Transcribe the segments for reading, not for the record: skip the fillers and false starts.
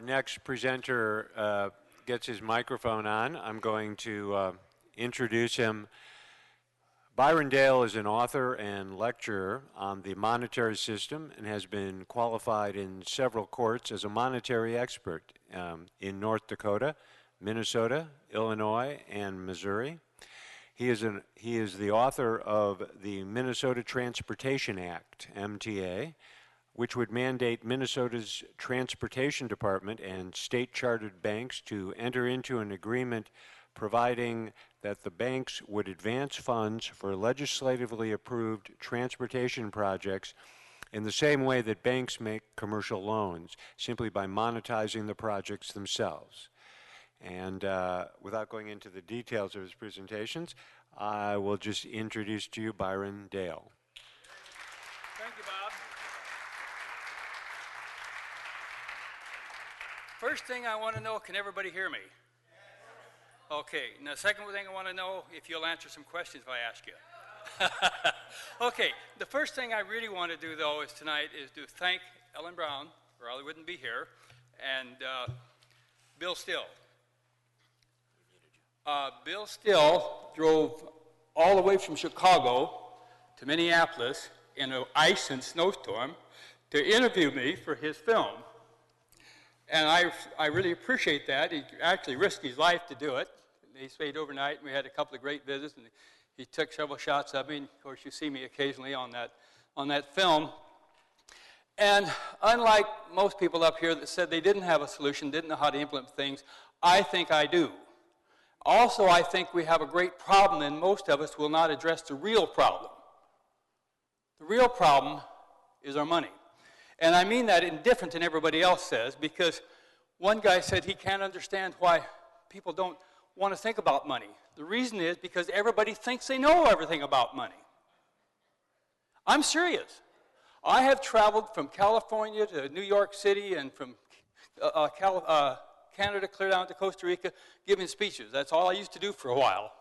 next presenter gets his microphone on, I'm going to introduce him. Byron Dale is an author and lecturer on the monetary system and has been qualified in several courts as a monetary expert in North Dakota, Minnesota, Illinois, and Missouri. He is the author of the Minnesota Transportation Act, MTA, which would mandate Minnesota's Transportation Department and state-chartered banks to enter into an agreement providing that the banks would advance funds for legislatively approved transportation projects in the same way that banks make commercial loans, simply by monetizing the projects themselves. And without going into the details of his presentations, I will just introduce to you Byron Dale. Thank you, Bob. First thing I want to know, can everybody hear me? Okay, now the second thing I want to know, if you'll answer some questions if I ask you. Okay, the first thing I really want to do, though, is tonight is to thank Ellen Brown, or I wouldn't be here, and Bill Still. Bill Still drove all the way from Chicago to Minneapolis in an ice and snowstorm to interview me for his film. And I really appreciate that. He actually risked his life to do it. He stayed overnight, and we had a couple of great visits, and he took several shots of me. And of course, you see me occasionally on that film. And unlike most people up here that said they didn't have a solution, didn't know how to implement things, I think I do. Also, I think we have a great problem, and most of us will not address the real problem. The real problem is our money. And I mean that indifferent than everybody else says, because one guy said he can't understand why people don't want to think about money. The reason is because everybody thinks they know everything about money. I'm serious. I have traveled from California to New York City and from Canada clear down to Costa Rica giving speeches. That's all I used to do for a while.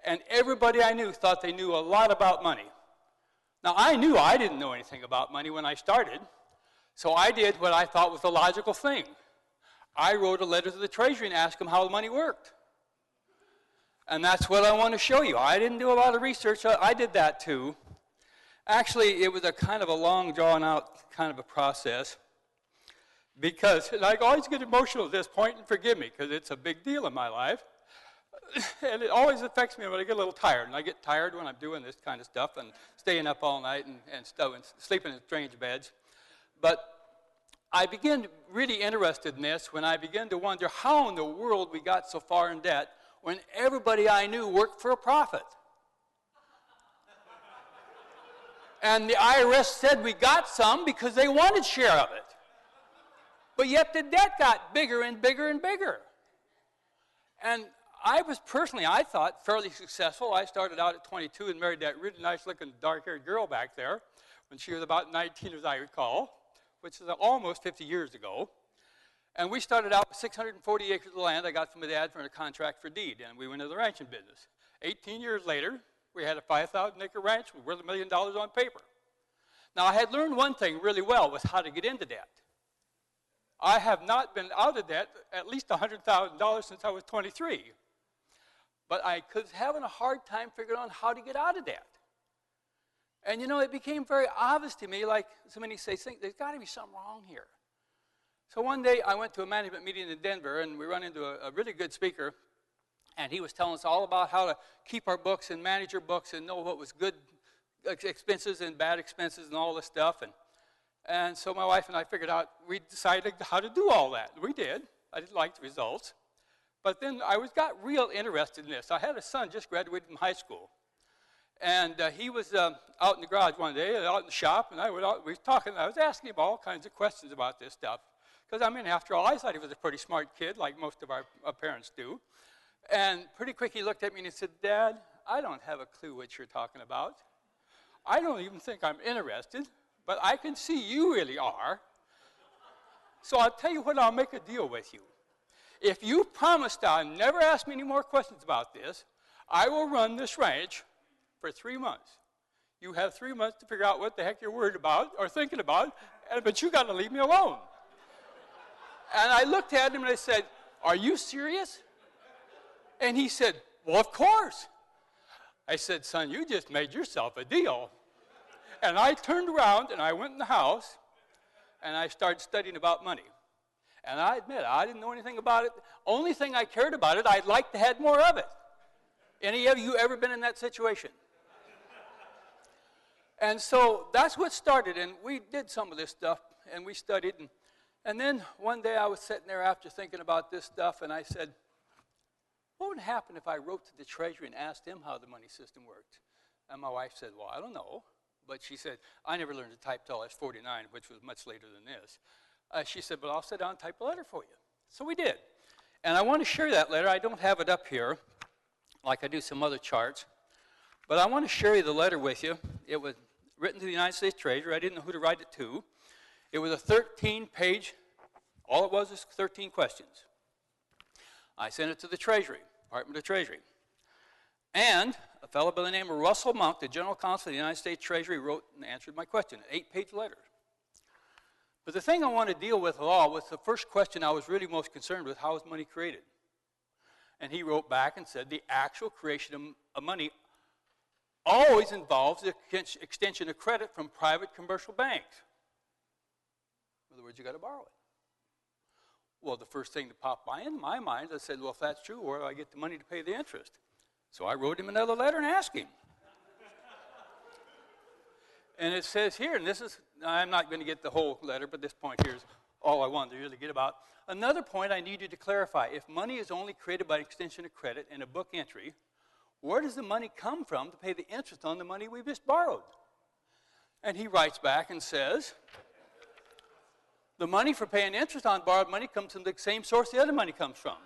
And everybody I knew thought they knew a lot about money. Now, I knew I didn't know anything about money when I started, so I did what I thought was the logical thing. I wrote a letter to the Treasury and asked them how the money worked. And that's what I want to show you. I didn't do a lot of research. I did that too. Actually, it was a kind of a long, drawn-out kind of a process because, and I always get emotional at this point, and forgive me, because it's a big deal in my life. And it always affects me when I get a little tired. And I get tired when I'm doing this kind of stuff and staying up all night and sleeping in strange beds. But I began really interested in this when I began to wonder how in the world we got so far in debt when everybody I knew worked for a profit. And the IRS said we got some because they wanted share of it. But yet the debt got bigger and bigger and bigger. And I was personally, I thought, fairly successful. I started out at 22 and married that really nice-looking dark-haired girl back there when she was about 19, as I recall, which is almost 50 years ago. And we started out with 640 acres of land I got from my dad for a contract for deed, and we went into the ranching business. 18 years later, we had a 5,000-acre ranch worth $1 million on paper. Now, I had learned one thing really well, was how to get into debt. I have not been out of debt at least $100,000 since I was 23. But I was having a hard time figuring out how to get out of debt. And you know, it became very obvious to me, like so many say, there's got to be something wrong here. So one day I went to a management meeting in Denver, and we run into a really good speaker, and he was telling us all about how to keep our books and manage our books and know what was good expenses and bad expenses and all this stuff. And so my wife and I figured out, we decided how to do all that. We did. I didn't like the results. But then I got real interested in this. I had a son just graduated from high school. And he was out in the garage one day, out in the shop, and we were talking, and I was asking him all kinds of questions about this stuff. Because, I mean, after all, I thought he was a pretty smart kid, like most of our parents do. And pretty quick he looked at me and he said, "Dad, I don't have a clue what you're talking about. I don't even think I'm interested, but I can see you really are. So I'll tell you what, I'll make a deal with you. If you promise to never ask me any more questions about this, I will run this ranch for 3 months. You have 3 months to figure out what the heck you're worried about or thinking about, but you got to leave me alone." And I looked at him and I said, "Are you serious?" And he said, "Well, of course." I said, "Son, you just made yourself a deal." And I turned around and I went in the house and I started studying about money. And I admit, I didn't know anything about it. Only thing I cared about it, I'd like to have more of it. Any of you ever been in that situation? And so that's what started, and we did some of this stuff, and we studied. And then one day I was sitting there after thinking about this stuff, and I said, what would happen if I wrote to the Treasury and asked them how the money system worked? And my wife said, well, I don't know. But she said, I never learned to type till I was 49, which was much later than this. She said, but I'll sit down and type a letter for you. So we did. And I want to share that letter. I don't have it up here like I do some other charts. But I want to share the letter with you. It was written to the United States Treasury. I didn't know who to write it to. It was a 13-page, all it was 13 questions. I sent it to the Treasury, Department of Treasury. And a fellow by the name of Russell Monk, the General Counsel of the United States Treasury, wrote and answered my question, an 8-page letter. But the thing I want to deal with all was the first question I was really most concerned with, how is money created? And he wrote back and said, the actual creation of money always involves the extension of credit from private commercial banks. In other words, you got to borrow it. Well, the first thing that popped by in my mind, I said, well, if that's true, where do I get the money to pay the interest? So I wrote him another letter and asked him. And it says here, and this is, I'm not going to get the whole letter, but this point here is all I wanted to really get about. Another point I need you to clarify. If money is only created by extension of credit and a book entry, where does the money come from to pay the interest on the money we just borrowed? And he writes back and says, the money for paying interest on borrowed money comes from the same source the other money comes from.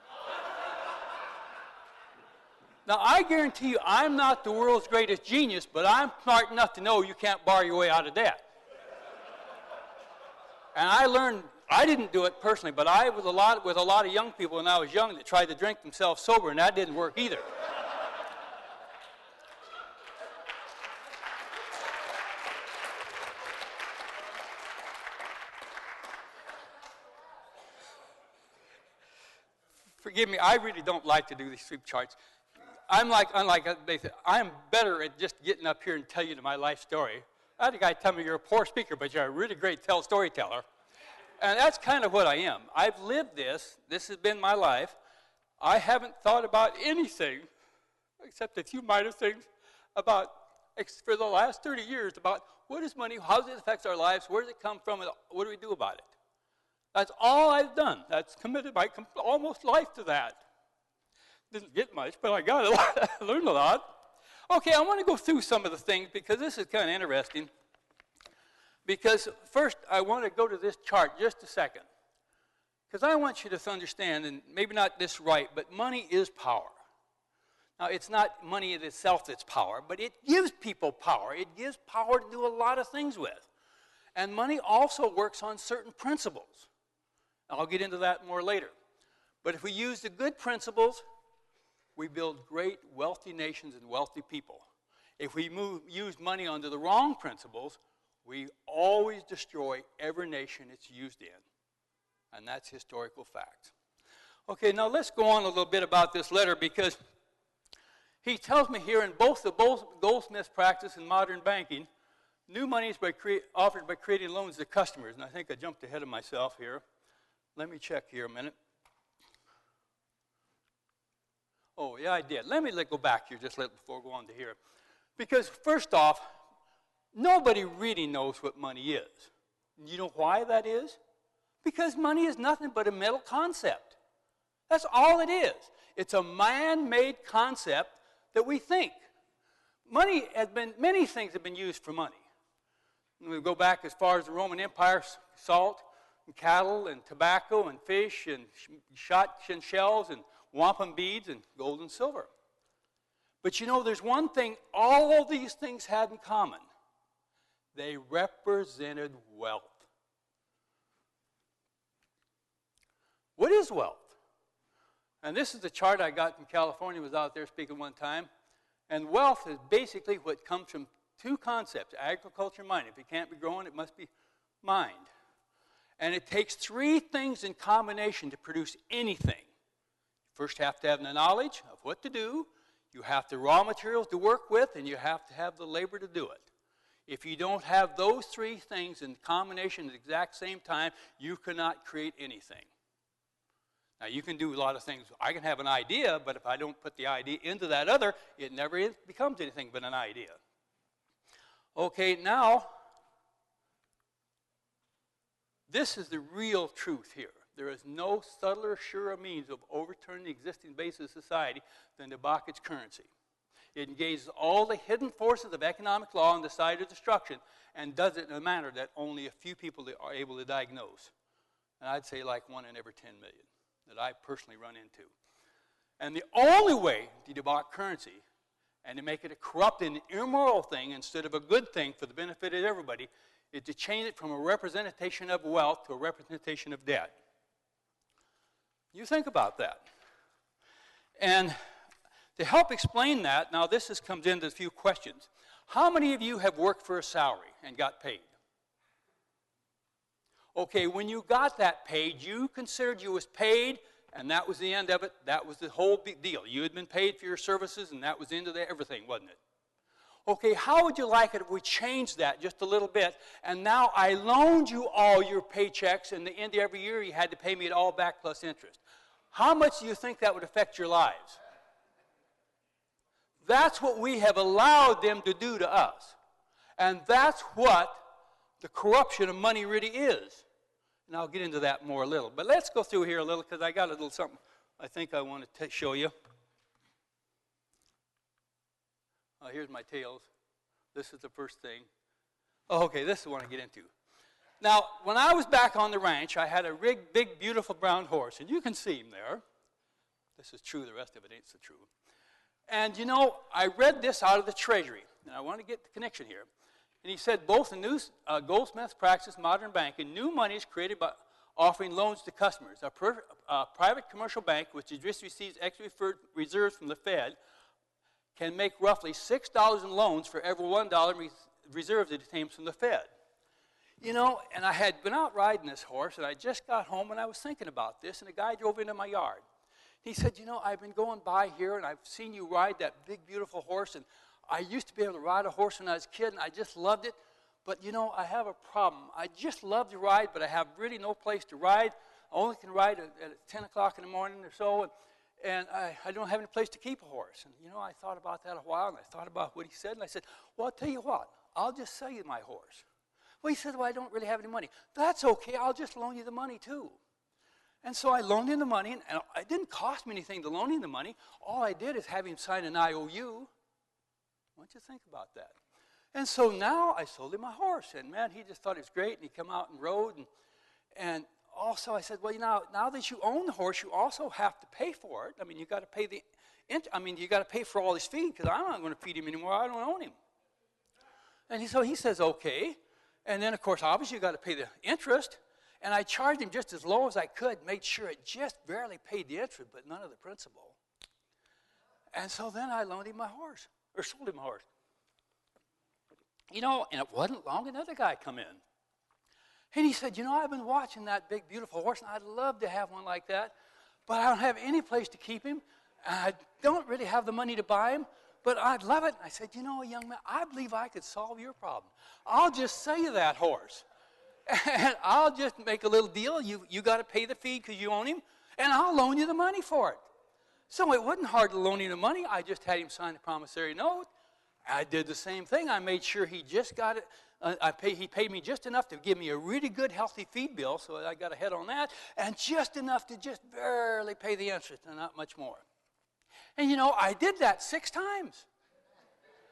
Now, I guarantee you, I'm not the world's greatest genius, but I'm smart enough to know you can't borrow your way out of debt. And I learned, I didn't do it personally, but I was with a lot of young people when I was young that tried to drink themselves sober, and that didn't work either. Forgive me, I really don't like to do these sweep charts. Unlike they said, I'm better at just getting up here and tell you my life story. I had a guy tell me you're a poor speaker, but you're a really great storyteller. And that's kind of what I am. I've lived this. This has been my life. I haven't thought about anything except a few minor things about, for the last 30 years, about what is money, how does it affect our lives, where does it come from, and what do we do about it? That's all I've done. That's committed my almost life to that. Didn't get much, but I got a lot. I learned a lot. Okay, I want to go through some of the things because this is kind of interesting. Because first, I want to go to this chart just a second. Because I want you to understand, and maybe not this right, but money is power. Now, it's not money in itself that's power, but it gives people power. It gives power to do a lot of things with. And money also works on certain principles. I'll get into that more later. But if we use the good principles, we build great, wealthy nations and wealthy people. If we use money under the wrong principles, we always destroy every nation it's used in. And that's historical fact. Okay, now let's go on a little bit about this letter because he tells me here in both the Goldsmith's practice and modern banking, new money is offered by creating loans to customers. And I think I jumped ahead of myself here. Let me check here a minute. Oh, yeah, I did. Let me go back here just a little before I go on to here. Because first off, nobody really knows what money is. You know why that is? Because money is nothing but a mental concept. That's all it is. It's a man-made concept that we think. Many things have been used for money. We go back as far as the Roman Empire, salt, and cattle, and tobacco, and fish, and shot and shells, and wampum beads, and gold and silver. But you know, there's one thing all of these things had in common. They represented wealth. What is wealth? And this is the chart I got from California. I was out there speaking one time. And wealth is basically what comes from two concepts, agriculture and mining. If it can't be grown, it must be mined. And it takes three things in combination to produce anything. You first have to have the knowledge of what to do, you have the raw materials to work with, and you have to have the labor to do it. If you don't have those three things in combination at the exact same time, you cannot create anything. Now, you can do a lot of things. I can have an idea, but if I don't put the idea into that other, it never becomes anything but an idea. Okay, now, this is the real truth here. There is no subtler, surer means of overturning the existing basis of society than to balk its currency. It engages all the hidden forces of economic law on the side of destruction and does it in a manner that only a few people are able to diagnose. And I'd say like 1 in every 10 million that I personally run into. And the only way to debauch currency and to make it a corrupt and immoral thing instead of a good thing for the benefit of everybody is to change it from a representation of wealth to a representation of debt. You think about that. And to help explain that, now this comes into a few questions. How many of you have worked for a salary and got paid? Okay, when you got that paid, you considered you was paid, and that was the end of it. That was the whole big deal. You had been paid for your services, and that was the end of everything, wasn't it? Okay, how would you like it if we changed that just a little bit, and now I loaned you all your paychecks, and at the end of every year you had to pay me it all back plus interest? How much do you think that would affect your lives? That's what we have allowed them to do to us. And that's what the corruption of money really is. And I'll get into that more a little. But let's go through here a little because I got a little something I think I want to show you. Here's my tails. This is the first thing. Okay, this is what I get into. Now, when I was back on the ranch, I had a big, beautiful brown horse. And you can see him there. This is true. The rest of it ain't so true. And, you know, I read this out of the Treasury, and I want to get the connection here. And he said, both the new Goldsmith's practice, modern banking, new money is created by offering loans to customers. A private commercial bank, which just receives extra reserves from the Fed, can make roughly $6 in loans for every $1 in reserves it obtains from the Fed. You know, and I had been out riding this horse, and I just got home, and I was thinking about this, and a guy drove into my yard. He said, you know, I've been going by here, and I've seen you ride that big, beautiful horse, and I used to be able to ride a horse when I was a kid, and I just loved it. But, you know, I have a problem. I just love to ride, but I have really no place to ride. I only can ride at 10 o'clock in the morning or so, and I don't have any place to keep a horse. And, you know, I thought about that a while, and I thought about what he said, and I said, well, I'll tell you what. I'll just sell you my horse. Well, he said, well, I don't really have any money. That's okay. I'll just loan you the money, too. And so I loaned him the money, and it didn't cost me anything to loan him the money. All I did is have him sign an IOU. What do you think about that? And so now I sold him my horse, and man, he just thought it was great, and he came out and rode. And also I said, well, you know, now that you own the horse, you also have to pay for it. I mean, you got to pay you got to pay for all his feed because I'm not going to feed him anymore. I don't own him. And so he says, okay. And then, of course, obviously you got to pay the interest. And I charged him just as low as I could, made sure it just barely paid the interest, but none of the principal. And so then I loaned him my horse, or sold him my horse. You know, and it wasn't long, another guy come in. And he said, you know, I've been watching that big, beautiful horse, and I'd love to have one like that, but I don't have any place to keep him, and I don't really have the money to buy him, but I'd love it. And I said, you know, young man, I believe I could solve your problem. I'll just sell you that horse. And I'll just make a little deal. You got to pay the fee because you own him, and I'll loan you the money for it. So it wasn't hard to loan him the money. I just had him sign a promissory note. I did the same thing. I made sure he just got it. He paid me just enough to give me a really good, healthy feed bill, so I got ahead on that, and just enough to just barely pay the interest and not much more. And, you know, I did that 6 times.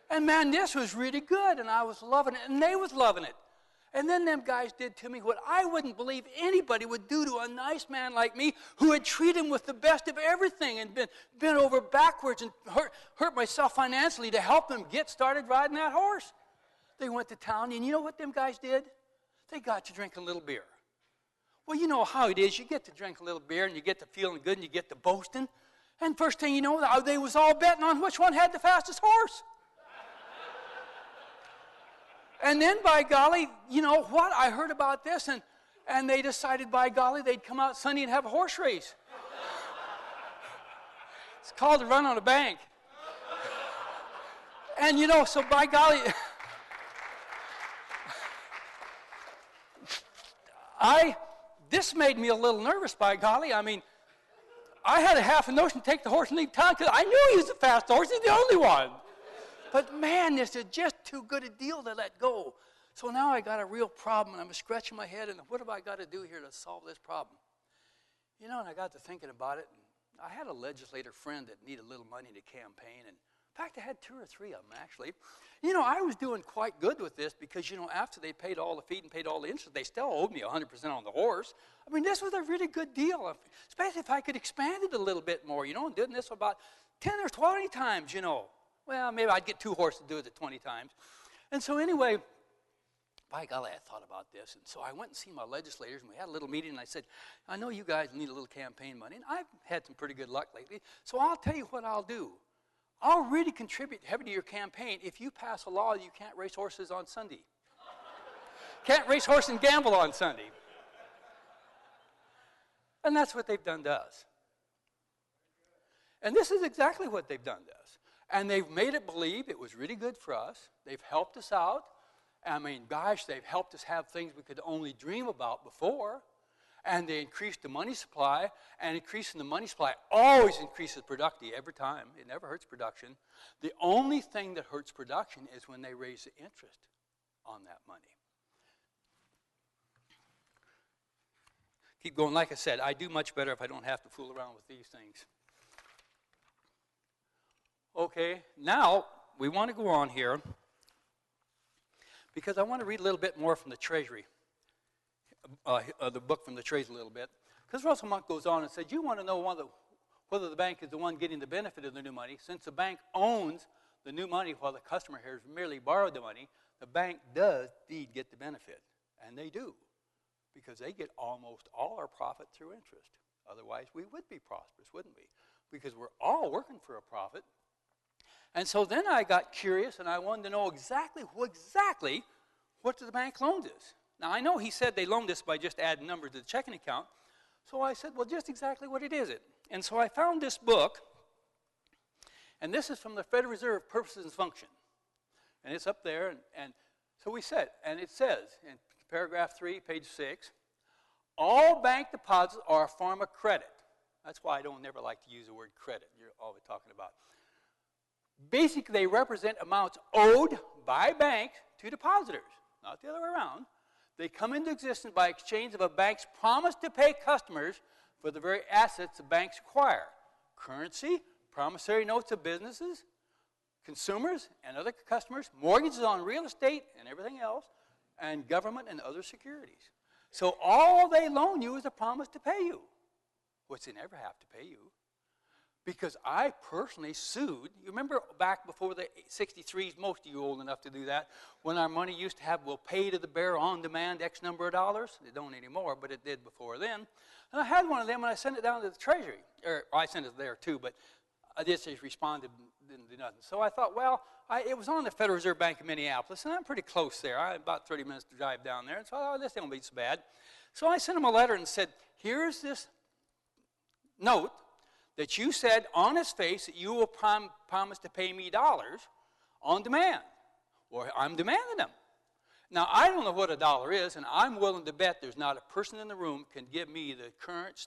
And, man, this was really good, and I was loving it, and they was loving it. And then them guys did to me what I wouldn't believe anybody would do to a nice man like me who had treated him with the best of everything and been bent over backwards and hurt myself financially to help him get started riding that horse. They went to town, and you know what them guys did? They got to drink a little beer. Well, you know how it is. You get to drink a little beer, and you get to feeling good, and you get to boasting. And first thing you know, they was all betting on which one had the fastest horse. And then, by golly, you know what? I heard about this, and And they decided, by golly, they'd come out Sunday and have a horse race. It's called the Run on a Bank. And so by golly, this made me a little nervous, by golly. I mean, I had a half a notion to take the horse and leave town because I knew he was the fast horse. He's the only one. But man, this is just too good a deal to let go. So now I got a real problem, and I'm scratching my head, and what have I got to do here to solve this problem? And I got to thinking about it. And I had a legislator friend that needed a little money to campaign, and in fact, I had 2 or 3 of them, actually. I was doing quite good with this because, after they paid all the feed and paid all the interest, they still owed me 100% on the horse. I mean, this was a really good deal, especially if I could expand it a little bit more, and doing this about 10 or 20 times, Well, maybe I'd get 2 horses to do it at 20 times. And so anyway, by golly, I thought about this. And so I went and seen my legislators, and we had a little meeting, and I said, I know you guys need a little campaign money, and I've had some pretty good luck lately, so I'll tell you what I'll do. I'll really contribute heavily to your campaign if you pass a law that you can't race horses on Sunday. Can't race horses and gamble on Sunday. And that's what they've done to us. And this is exactly what they've done to us. And they've made it believe it was really good for us. They've helped us out. I mean, gosh, they've helped us have things we could only dream about before. And they increased the money supply, and increasing the money supply always increases production every time. It never hurts production. The only thing that hurts production is when they raise the interest on that money. Keep going. Like I said, I do much better if I don't have to fool around with these things. Okay, now we want to go on here because I want to read a little bit more from the Treasury. The book from the Treasury a little bit. Because Russell Monk goes on and says, you want to know whether the bank is the one getting the benefit of the new money. Since the bank owns the new money while the customer has merely borrowed the money, the bank does indeed get the benefit. And they do. Because they get almost all our profit through interest. Otherwise, we would be prosperous, wouldn't we? Because we're all working for a profit. And so then I got curious, and I wanted to know exactly what the bank loans us. Now, I know he said they loaned us by just adding numbers to the checking account. So I said, well, just exactly what it is. And so I found this book, and this is from the Federal Reserve Purposes and Function. And it's up there, and so we said, and it says in paragraph 3, page 6, all bank deposits are a form of credit. That's why I don't never like to use the word credit. You're always talking about. Basically, they represent amounts owed by banks to depositors, not the other way around. They come into existence by exchange of a bank's promise to pay customers for the very assets the banks acquire. Currency, promissory notes of businesses, consumers and other customers, mortgages on real estate and everything else, and government and other securities. So all they loan you is a promise to pay you, which they never have to pay you. Because I personally sued. You remember back before the 63s, most of you old enough to do that, when our money used to have, we'll pay to the bearer on demand X number of dollars. They don't anymore, but it did before then. And I had one of them, and I sent it down to the Treasury. I sent it there too, but I just responded, didn't do nothing. So I thought, well, it was on the Federal Reserve Bank of Minneapolis, and I'm pretty close there. I had about 30 minutes to drive down there, and so I thought, this won't be so bad. So I sent them a letter and said, here's this note that you said on its face that you will promise to pay me dollars on demand. Or I'm demanding them. Now, I don't know what a dollar is, and I'm willing to bet there's not a person in the room can give me the current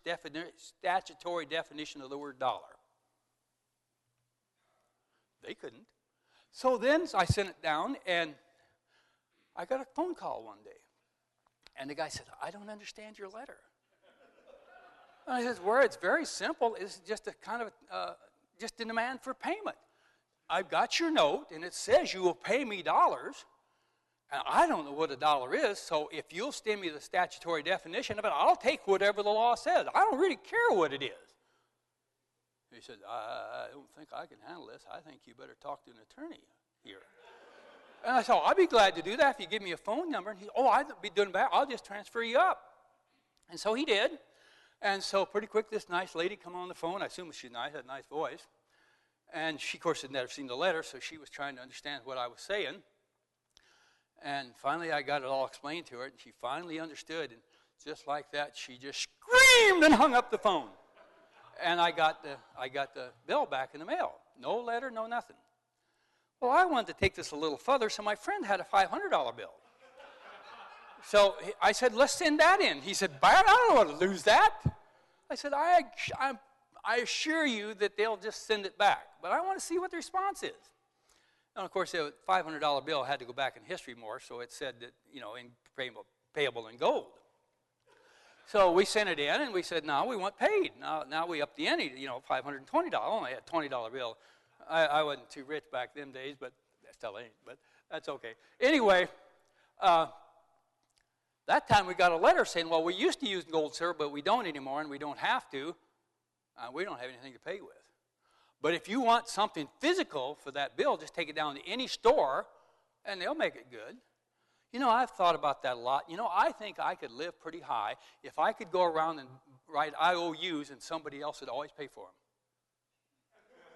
statutory definition of the word dollar. They couldn't. So then I sent it down, and I got a phone call one day. And the guy said, I don't understand your letter. And I said, well, it's very simple. It's just a kind of, just a demand for payment. I've got your note, and it says you will pay me dollars, and I don't know what a dollar is, so if you'll send me the statutory definition of it, I'll take whatever the law says. I don't really care what it is. He said, I don't think I can handle this. I think you better talk to an attorney here. And I said, I'll be glad to do that if you give me a phone number. And he said, I'd be doing that. I'll just transfer you up. And so he did. And so pretty quick, this nice lady come on the phone. I assume she's nice, had a nice voice. And she, of course, had never seen the letter, so she was trying to understand what I was saying. And finally, I got it all explained to her, and she finally understood. And Just like that, she just screamed and hung up the phone. And I got the bill back in the mail. No letter, no nothing. Well, I wanted to take this a little further, so my friend had a $500 bill. So I said, let's send that in. He said, Byron, I don't want to lose that. I said, I assure you that they'll just send it back, but I want to see what the response is. And of course, the $500 bill had to go back in history more, so it said that, payable in gold. So we sent it in, and we said, no, we want paid. Now we upped the ante, $520. I only had a $20 bill. I wasn't too rich back them days, but I still ain't, but that's okay. Anyway, that time we got a letter saying, well, we used to use gold, sir, but we don't anymore, and we don't have to. We don't have anything to pay with. But if you want something physical for that bill, just take it down to any store, and they'll make it good. I've thought about that a lot. I think I could live pretty high if I could go around and write IOUs and somebody else would always pay for them.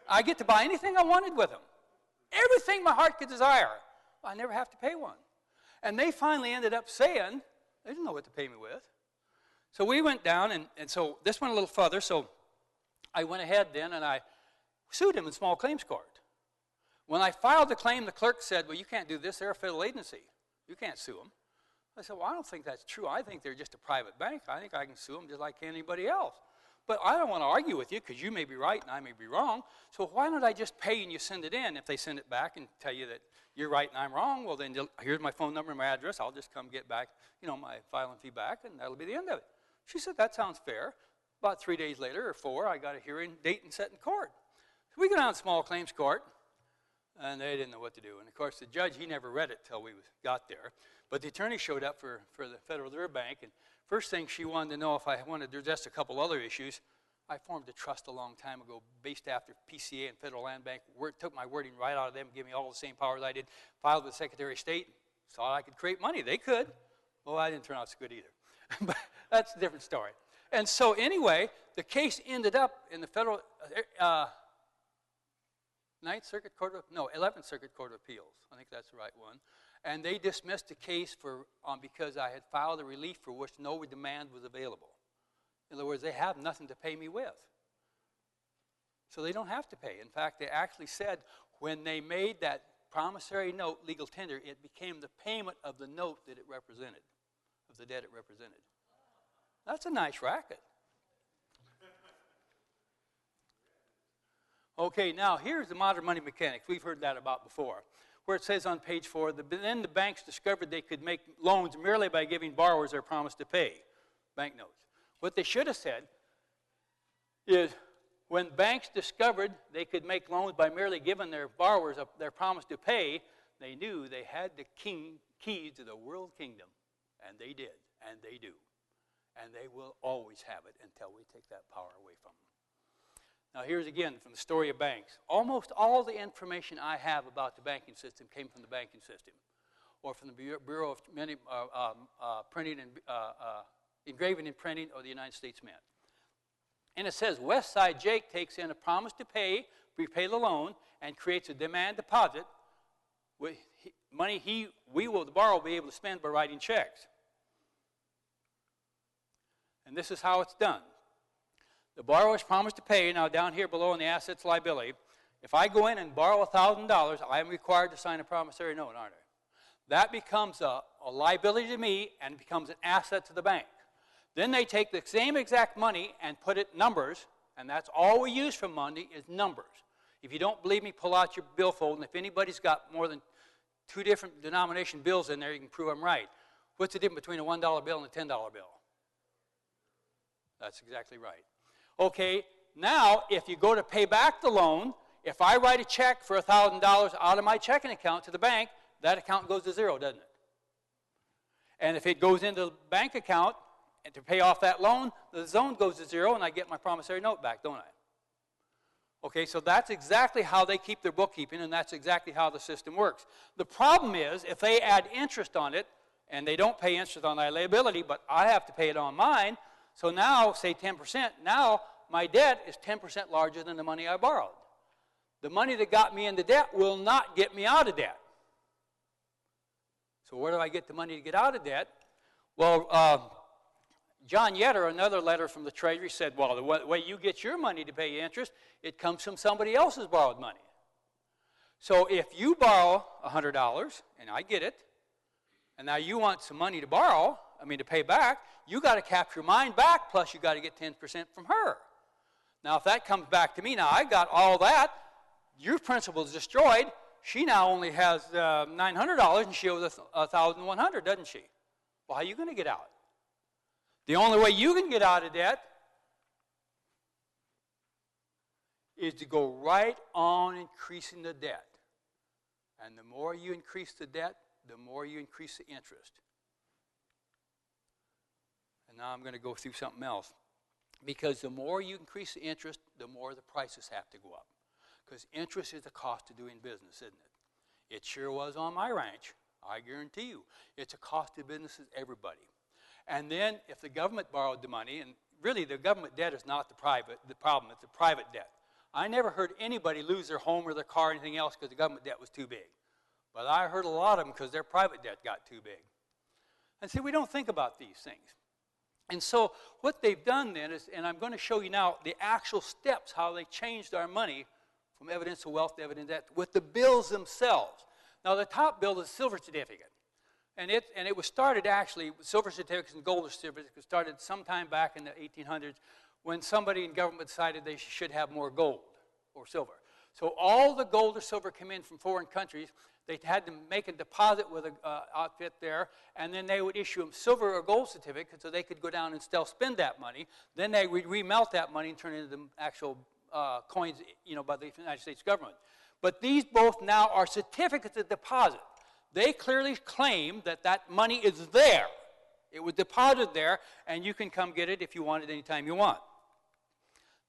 I get to buy anything I wanted with them. Everything my heart could desire. I never have to pay one. And they finally ended up saying, they didn't know what to pay me with. So we went down, and so this went a little further, so I went ahead then and I sued him in small claims court. When I filed the claim, the clerk said, well, you can't do this. They're a federal agency. You can't sue them. I said, well, I don't think that's true. I think they're just a private bank. I think I can sue them just like anybody else. But I don't want to argue with you because you may be right and I may be wrong. So why don't I just pay and you send it in? If they send it back and tell you that you're right and I'm wrong, well, then here's my phone number and my address. I'll just come get back, my filing fee back, and that'll be the end of it. She said, that sounds fair. About 3 days later or 4, I got a hearing date and set in court. So we go down to small claims court, and they didn't know what to do. And, of course, the judge, he never read it till we got there. But the attorney showed up for the Federal Reserve Bank, and first thing she wanted to know if I wanted to address a couple other issues. I formed a trust a long time ago based after PCA and Federal Land Bank. Took my wording right out of them, gave me all the same powers I did, filed with the Secretary of State, thought I could create money. They could. Well, I didn't turn out so good either. But that's a different story. And so anyway, the case ended up in the Federal 11th Circuit Court of Appeals. I think that's the right one. And they dismissed the case because I had filed a relief for which no demand was available. In other words, they have nothing to pay me with. So they don't have to pay. In fact, they actually said when they made that promissory note legal tender, it became the payment of the note that it represented, of the debt it represented. That's a nice racket. Okay, now here's the modern money mechanics. We've heard that about before, where it says on page 4, then the banks discovered they could make loans merely by giving borrowers their promise to pay, banknotes. What they should have said is when banks discovered they could make loans by merely giving their borrowers their promise to pay, they knew they had the keys to the world kingdom, and they did, and they do. And they will always have it until we take that power away from them. Now here's again from the story of banks. Almost all the information I have about the banking system came from the banking system, or from the Bureau of Printing and Engraving and Printing, or the United States Mint. And it says West Side Jake takes in a promise to repay the loan, and creates a demand deposit with money the borrower will be able to spend by writing checks. And this is how it's done. The borrower's promised to pay. Now down here below in the assets liability, if I go in and borrow $1,000, I am required to sign a promissory note, aren't I? That becomes a liability to me and becomes an asset to the bank. Then they take the same exact money and put it numbers, and that's all we use for money is numbers. If you don't believe me, pull out your billfold, and if anybody's got more than 2 different denomination bills in there, you can prove I'm right. What's the difference between a $1 bill and a $10 bill? That's exactly right. Okay, now if you go to pay back the loan, if I write a check for $1,000 out of my checking account to the bank, that account goes to zero, doesn't it? And if it goes into the bank account and to pay off that loan, the zone goes to zero and I get my promissory note back, don't I? Okay, so that's exactly how they keep their bookkeeping, and that's exactly how the system works. The problem is if they add interest on it, and they don't pay interest on their liability, but I have to pay it on mine, so now, say 10%, now my debt is 10% larger than the money I borrowed. The money that got me into debt will not get me out of debt. So where do I get the money to get out of debt? Well, John Yetter, another letter from the Treasury, said, well, the way you get your money to pay interest, it comes from somebody else's borrowed money. So if you borrow $100, and I get it, and now you want some money to to pay back, you got to capture mine back, plus you got to get 10% from her. Now, if that comes back to me, now I got all that, your principal is destroyed. She now only has $900, and she owes $1,100, doesn't she? Well, how are you going to get out? The only way you can get out of debt is to go right on increasing the debt. And the more you increase the debt, the more you increase the interest. And now I'm going to go through something else. Because the more you increase the interest, the more the prices have to go up. Because interest is the cost of doing business, isn't it? It sure was on my ranch. I guarantee you. It's a cost of business to everybody. And then if the government borrowed the money, and really the government debt is not the problem, it's the private debt. I never heard anybody lose their home or their car or anything else because the government debt was too big. But I heard a lot of them because their private debt got too big. And see, we don't think about these things. And so what they've done then is, and I'm going to show you now the actual steps, how they changed our money from evidence of wealth to evidence of debt with the bills themselves. Now the top bill is a silver certificate. And it was started actually, silver certificates and gold certificates was started sometime back in the 1800s when somebody in government decided they should have more gold or silver. So all the gold or silver came in from foreign countries. They had to make a deposit with an outfit there, and then they would issue them silver or gold certificates so they could go down and still spend that money. Then they would remelt that money and turn it into the actual coins, by the United States government. But these both now are certificates of deposit. They clearly claim that that money is there. It was deposited there, and you can come get it if you want it anytime you want.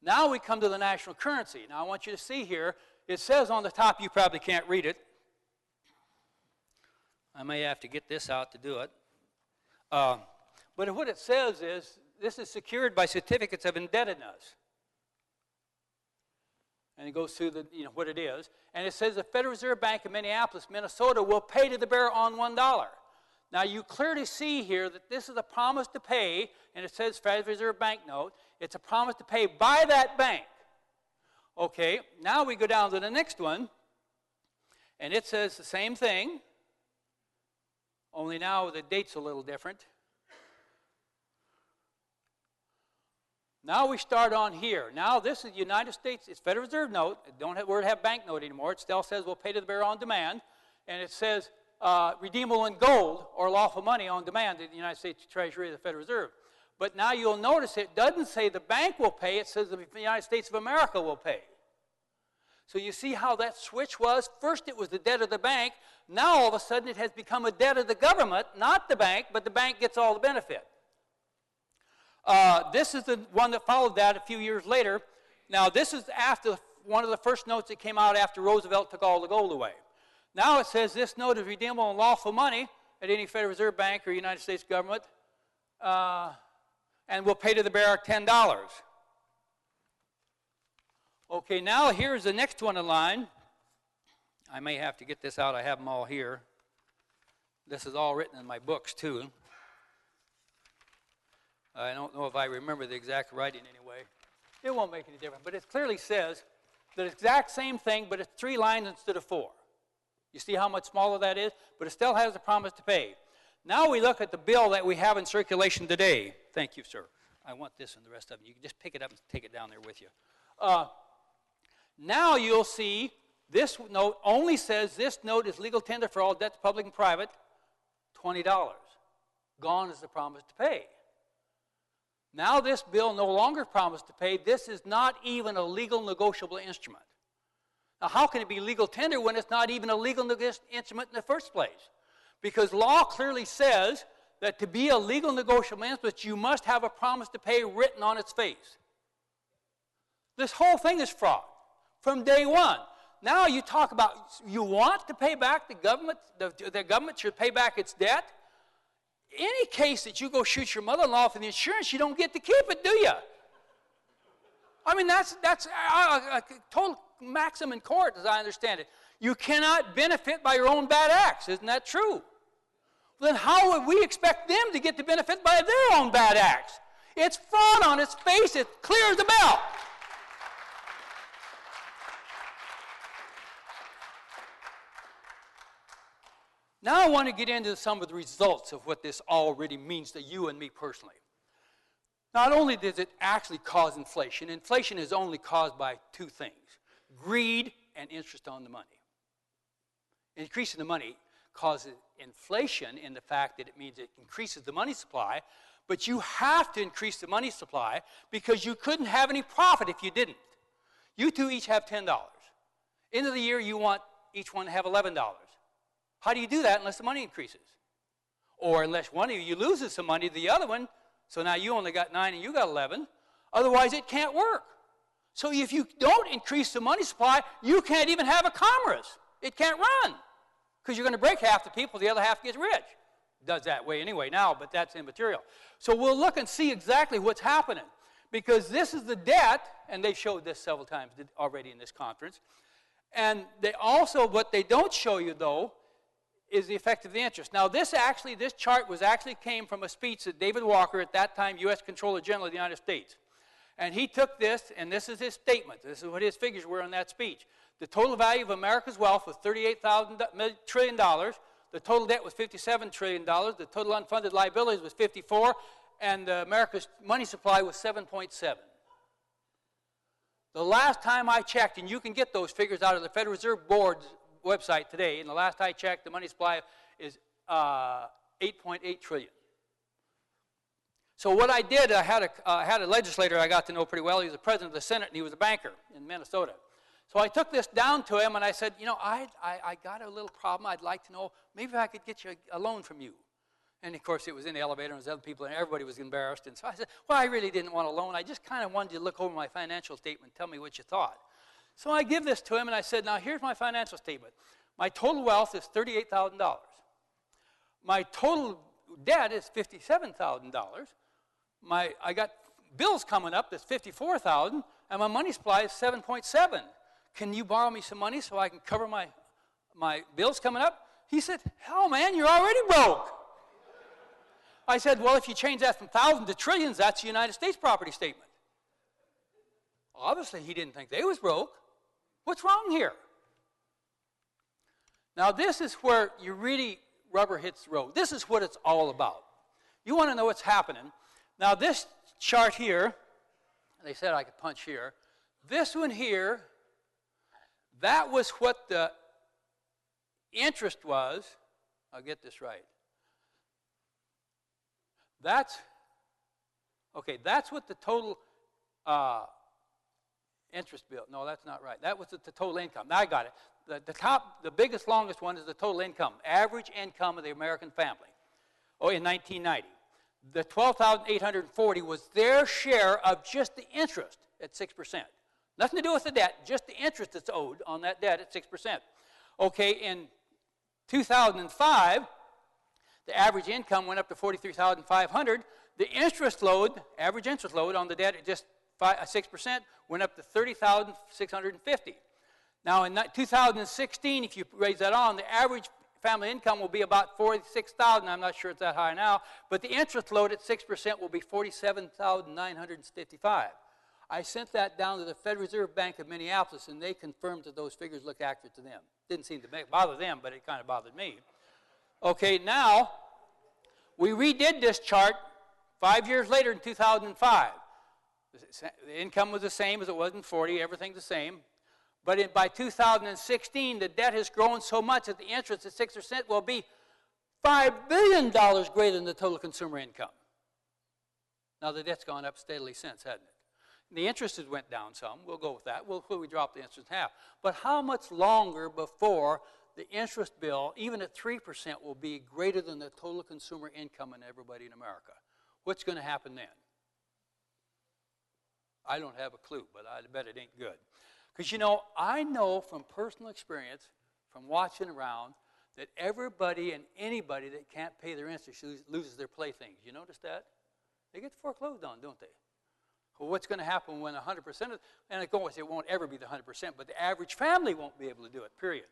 Now we come to the national currency. Now I want you to see here, it says on the top, you probably can't read it. I may have to get this out to do it. But what it says is, this is secured by certificates of indebtedness. And it goes through what it is. And it says the Federal Reserve Bank of Minneapolis, Minnesota will pay to the bearer on $1. Now you clearly see here that this is a promise to pay, and it says Federal Reserve Bank note. It's a promise to pay by that bank. Okay, now we go down to the next one, and it says the same thing, only now the date's a little different. Now we start on here. Now this is the United States, it's Federal Reserve note. It don't have bank note anymore. It still says we'll pay to the bearer on demand. And it says redeemable in gold or lawful money on demand in the United States Treasury of the Federal Reserve. But now you'll notice it doesn't say the bank will pay. It says the United States of America will pay. So you see how that switch was? First it was the debt of the bank. Now all of a sudden it has become a debt of the government, not the bank, but the bank gets all the benefit. This is the one that followed that a few years later. Now this is after one of the first notes that came out after Roosevelt took all the gold away. Now it says this note is redeemable in lawful money at any Federal Reserve Bank or United States government, and will pay to the bearer $10. Okay, now here's the next one in line. I may have to get this out. I have them all here. This is all written in my books too. I don't know if I remember the exact writing anyway. It won't make any difference, but it clearly says the exact same thing, but it's 3 lines instead of 4. You see how much smaller that is? But it still has a promise to pay. Now we look at the bill that we have in circulation today. Thank you, sir. I want this and the rest of them. You can just pick it up and take it down there with you. Now you'll see this note only says this note is legal tender for all debts, public and private, $20. Gone is the promise to pay. Now this bill no longer promises to pay. This is not even a legal negotiable instrument. Now how can it be legal tender when it's not even a legal instrument in the first place? Because law clearly says that to be a legal negotiable instrument, you must have a promise to pay written on its face. This whole thing is fraud from day one. Now you talk about you want to pay back the government, the government should pay back its debt. Any case that you go shoot your mother-in-law for the insurance, you don't get to keep it, do you? I mean, that's a total maxim in court, as I understand it. You cannot benefit by your own bad acts. Isn't that true? Then how would we expect them to get the benefit by their own bad acts? It's fraud on its face. It's clear as a bell. Now I want to get into some of the results of what this all really means to you and me personally. Not only does it actually cause inflation, inflation is only caused by two things: greed and interest on the money. Increasing the money causes inflation in the fact that it means it increases the money supply, but you have to increase the money supply because you couldn't have any profit if you didn't. You two each have $10. End of the year, you want each one to have $11. How do you do that unless the money increases? Or unless one of you loses some money to the other one, so now you only got 9 and you got 11. Otherwise, it can't work. So if you don't increase the money supply, you can't even have a commerce. It can't run because you're going to break half the people, the other half gets rich. It does that way anyway now, but that's immaterial. So we'll look and see exactly what's happening, because this is the debt, and they showed this several times already in this conference. And they also, what they don't show you though, is the effect of the interest. Now this chart came from a speech that David Walker, at that time U.S. Comptroller General of the United States. And he took this, and this is his statement. This is what his figures were in that speech. The total value of America's wealth was $38 trillion. The total debt was $57 trillion. The total unfunded liabilities was 54, and America's money supply was 7.7. The last time I checked, and you can get those figures out of the Federal Reserve Board's website today, and the last I checked, the money supply is 8.8 trillion. So what I did, I had a legislator I got to know pretty well. He was the president of the Senate, and he was a banker in Minnesota. So I took this down to him, and I said, you know, I got a little problem. I'd like to know, maybe I could get you a loan from you. And, of course, it was in the elevator, and there was other people, and everybody was embarrassed. And so I said, well, I really didn't want a loan. I just kind of wanted you to look over my financial statement and tell me what you thought. So I give this to him, and I said, now, here's my financial statement. My total wealth is $38,000. My total debt is $57,000. I got bills coming up that's $54,000, and my money supply is 7.7. Can you borrow me some money so I can cover my bills coming up? He said, hell, man, you're already broke. I said, well, if you change that from thousands to trillions, that's the United States property statement. Obviously, he didn't think they was broke. What's wrong here? Now, this is where you really rubber hits the road. This is what it's all about. You want to know what's happening. Now, this chart here, they said I could punch here. This one here, that was what the interest was. I'll get this right. That's what the total interest bill. No, that's not right. That was the total income. Now I got it. The biggest, longest one is the total income, average income of the American family. Oh, in 1990. The $12,840 was their share of just the interest at 6%. Nothing to do with the debt, just the interest that's owed on that debt at 6%. Okay, in 2005, the average income went up to $43,500. The average interest load on the debt at just 6% went up to $30,650. Now in 2016, if you raise that on, the average family income will be about $46,000. I'm not sure it's that high now, but the interest load at 6% will be $47,955. I sent that down to the Federal Reserve Bank of Minneapolis, and they confirmed that those figures look accurate to them. Didn't seem to bother them, but it kind of bothered me. Okay, now, we redid this chart 5 years later in 2005. The income was the same as it was in 40, everything the same. But by 2016, the debt has grown so much that the interest at 6% will be $5 billion greater than the total consumer income. Now, the debt's gone up steadily since, hasn't it? The interest has went down some. We'll go with that. We drop the interest in half. But how much longer before the interest bill, even at 3%, will be greater than the total consumer income in everybody in America? What's going to happen then? I don't have a clue, but I bet it ain't good. Because, you know, I know from personal experience, from watching around, that everybody and anybody that can't pay their interest loses their playthings. You notice that? They get foreclosed on, don't they? Well, what's going to happen when 100% of, and of course it won't ever be the 100%, but the average family won't be able to do it, period.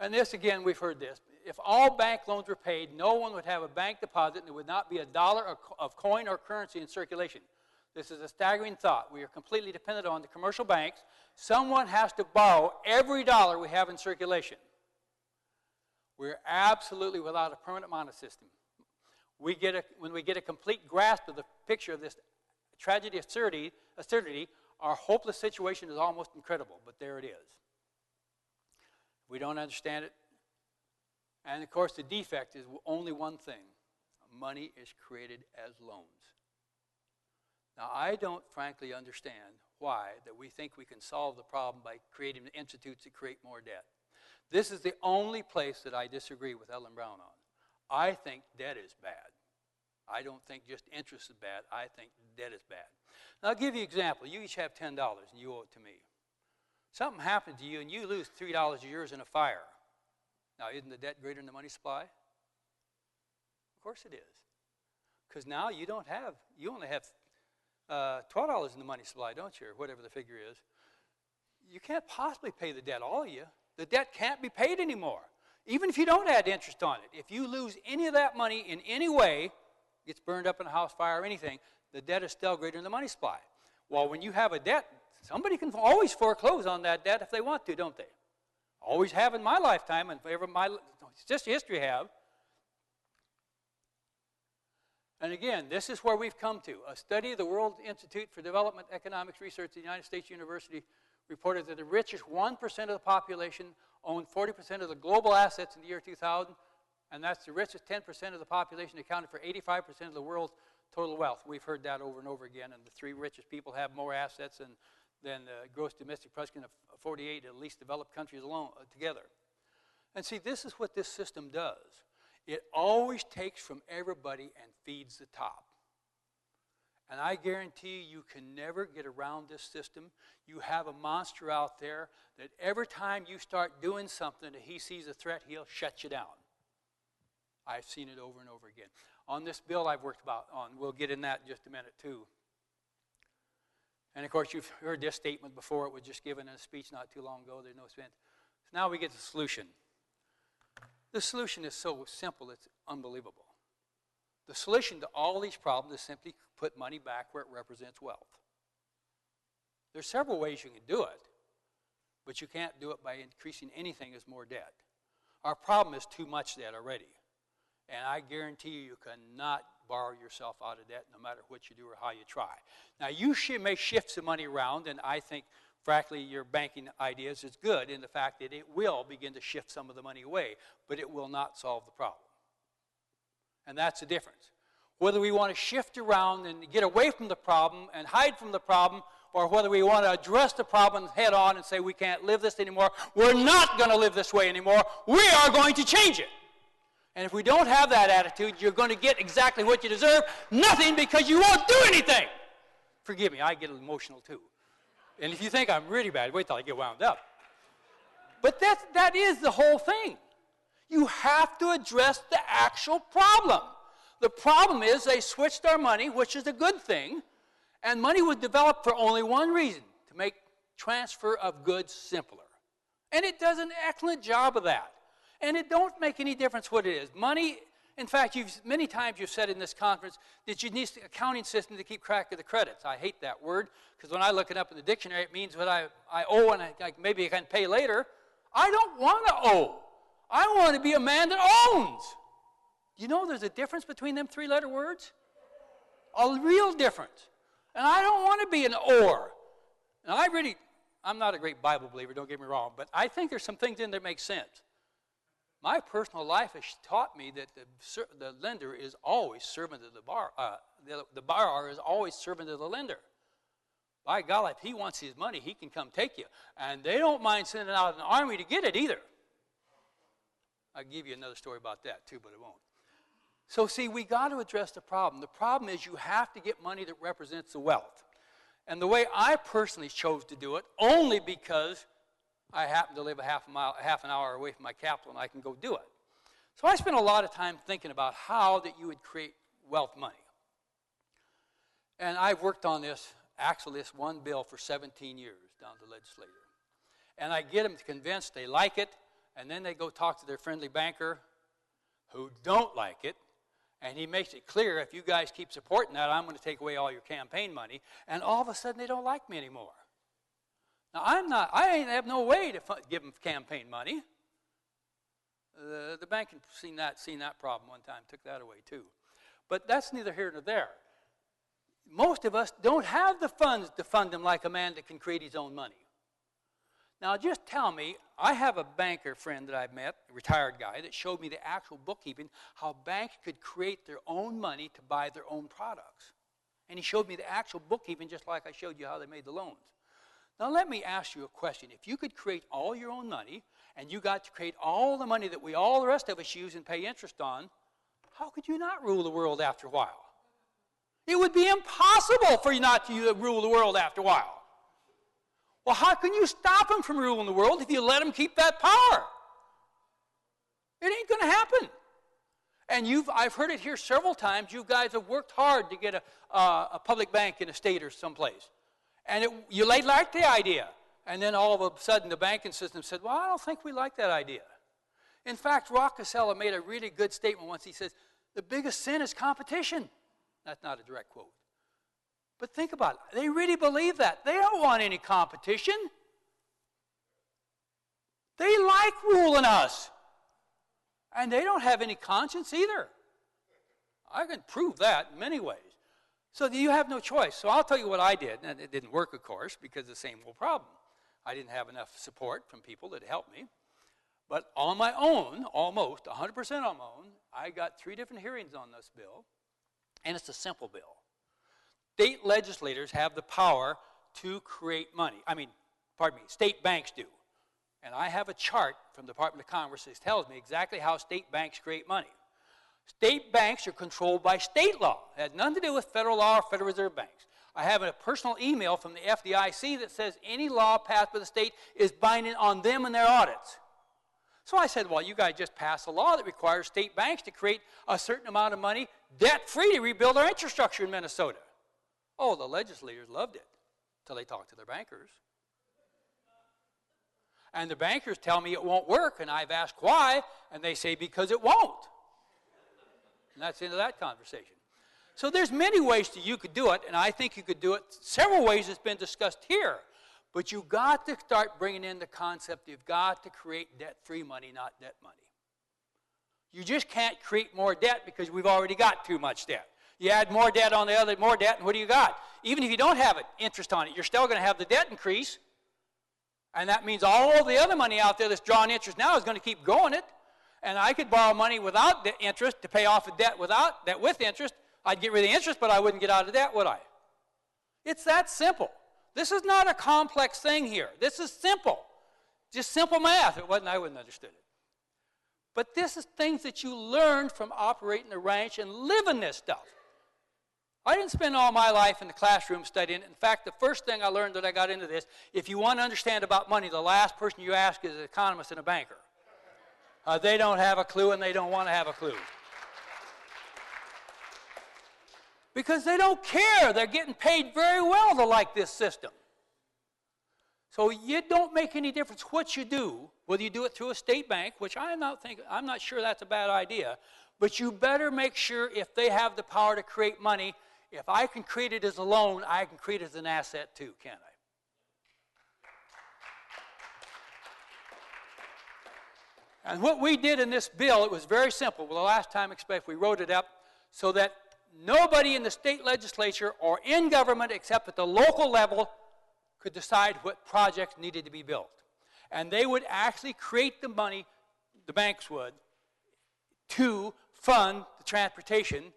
And this, again, we've heard this. If all bank loans were paid, no one would have a bank deposit, and there would not be a dollar of coin or currency in circulation. This is a staggering thought. We are completely dependent on the commercial banks. Someone has to borrow every dollar we have in circulation. We're absolutely without a permanent monetary system. When we get a complete grasp of the picture of this tragedy of absurdity, our hopeless situation is almost incredible, but there it is. We don't understand it. And of course, the defect is only one thing. Money is created as loans. Now, I don't frankly understand why that we think we can solve the problem by creating institutes that create more debt. This is the only place that I disagree with Ellen Brown on. I think debt is bad. I don't think just interest is bad. I think debt is bad. Now, I'll give you an example. You each have $10 and you owe it to me. Something happened to you and you lose $3 of yours in a fire. Now, isn't the debt greater than the money supply? Of course it is. Because now you only have $12 in the money supply, don't you, or whatever the figure is. You can't possibly pay the debt, all of you. The debt can't be paid anymore, even if you don't add interest on it. If you lose any of that money in any way, gets burned up in a house fire or anything, the debt is still greater than the money supply. Well, when you have a debt, somebody can always foreclose on that debt if they want to, don't they? Always have in my lifetime, and ever it's just history have. And again, this is where we've come to. A study of the World Institute for Development Economics Research at the United States University reported that the richest 1% of the population owned 40% of the global assets in the year 2000, and that's the richest 10% of the population accounted for 85% of the world's total wealth. We've heard that over and over again, and the three richest people have more assets than the gross domestic product of 48 at least developed countries alone together. And see, this is what this system does. It always takes from everybody and feeds the top. And I guarantee you can never get around this system. You have a monster out there that every time you start doing something that he sees a threat, he'll shut you down. I've seen it over and over again. On this bill I've worked on, we'll get in that in just a minute too. And of course, you've heard this statement before. It was just given in a speech not too long ago. There's no spent. So now we get to the solution. The solution is so simple, it's unbelievable. The solution to all these problems is simply put money back where it represents wealth. There's several ways you can do it, but you can't do it by increasing anything as more debt. Our problem is too much debt already. And I guarantee you cannot borrow yourself out of debt no matter what you do or how you try. Now, you may shift some money around, and I think, frankly, your banking ideas is good in the fact that it will begin to shift some of the money away, but it will not solve the problem. And that's the difference. Whether we want to shift around and get away from the problem and hide from the problem, or whether we want to address the problem head on and say we can't live this anymore, we're not going to live this way anymore. We are going to change it. And if we don't have that attitude, you're going to get exactly what you deserve, nothing, because you won't do anything. Forgive me, I get emotional too. And if you think I'm really bad, wait till I get wound up. But that is the whole thing. You have to address the actual problem. The problem is they switched our money, which is a good thing, and money was developed for only one reason, to make transfer of goods simpler. And it does an excellent job of that. And it don't make any difference what it is. Money, in fact, many times you've said in this conference that you need an accounting system to keep track of the credits. I hate that word, because when I look it up in the dictionary, it means what I owe and maybe I can pay later. I don't want to owe. I want to be a man that owns. You know there's a difference between them three-letter words? A real difference. And I don't want to be an or. And I'm not a great Bible believer, don't get me wrong, but I think there's some things in there that make sense. My personal life has taught me that the lender is always servant of the borrower. The borrower is always servant of the lender. By God, if he wants his money, he can come take you. And they don't mind sending out an army to get it either. I'll give you another story about that too, but it won't. So see, we got to address the problem. The problem is you have to get money that represents the wealth. And the way I personally chose to do it, only because I happen to live a half an hour away from my capital, and I can go do it. So I spent a lot of time thinking about how that you would create wealth money. And I've worked on this one bill for 17 years down to the legislature. And I get them convinced they like it, and then they go talk to their friendly banker who don't like it, and he makes it clear, if you guys keep supporting that, I'm going to take away all your campaign money, and all of a sudden they don't like me anymore. Now, I ain't have no way to give them campaign money. The bank had seen that problem one time, took that away too. But that's neither here nor there. Most of us don't have the funds to fund them like a man that can create his own money. Now, just tell me, I have a banker friend that I've met, a retired guy, that showed me the actual bookkeeping, how banks could create their own money to buy their own products. And he showed me the actual bookkeeping just like I showed you how they made the loans. Now, let me ask you a question. If you could create all your own money, and you got to create all the money that all the rest of us use and pay interest on, how could you not rule the world after a while? It would be impossible for you not to rule the world after a while. Well, how can you stop them from ruling the world if you let them keep that power? It ain't going to happen. And I've heard it here several times. You guys have worked hard to get a public bank in a state or someplace. And you liked the idea. And then all of a sudden the banking system said, well, I don't think we like that idea. In fact, Rockefeller made a really good statement once. He says, the biggest sin is competition. That's not a direct quote. But think about it. They really believe that. They don't want any competition. They like ruling us. And they don't have any conscience either. I can prove that in many ways. So you have no choice. So I'll tell you what I did. And it didn't work, of course, because the same old problem. I didn't have enough support from people that helped me. But on my own, almost 100% on my own, I got 3 different hearings on this bill. And it's a simple bill. State legislators have the power to create money. State banks do. And I have a chart from the Department of Commerce that tells me exactly how state banks create money. State banks are controlled by state law. It has nothing to do with federal law or Federal Reserve banks. I have a personal email from the FDIC that says any law passed by the state is binding on them and their audits. So I said, well, you guys just passed a law that requires state banks to create a certain amount of money debt-free to rebuild our infrastructure in Minnesota. Oh, the legislators loved it until they talked to their bankers. And the bankers tell me it won't work, and I've asked why, and they say because it won't. And that's the end of that conversation. So there's many ways that you could do it, and I think you could do it several ways that's been discussed here. But you've got to start bringing in the concept you've got to create debt-free money, not debt money. You just can't create more debt because we've already got too much debt. You add more debt on the other, more debt, and what do you got? Even if you don't have interest on it, you're still going to have the debt increase. And that means all the other money out there that's drawing interest now is going to keep growing it. And I could borrow money without the interest to pay off a debt with interest. I'd get rid of the interest, but I wouldn't get out of debt, would I? It's that simple. This is not a complex thing here. This is simple. Just simple math. If it wasn't, I wouldn't have understood it. But this is things that you learn from operating the ranch and living this stuff. I didn't spend all my life in the classroom studying it. In fact, the first thing I learned that I got into this, if you want to understand about money, the last person you ask is an economist and a banker. They don't have a clue, and they don't want to have a clue. Because they don't care. They're getting paid very well to like this system. So it don't make any difference what you do, whether you do it through a state bank, which I'm not sure that's a bad idea, but you better make sure if they have the power to create money, if I can create it as a loan, I can create it as an asset too, can't I? And what we did in this bill, it was very simple. Well, the last time we wrote it up so that nobody in the state legislature or in government except at the local level could decide what projects needed to be built. And they would actually create the money, the banks would, to fund the transportation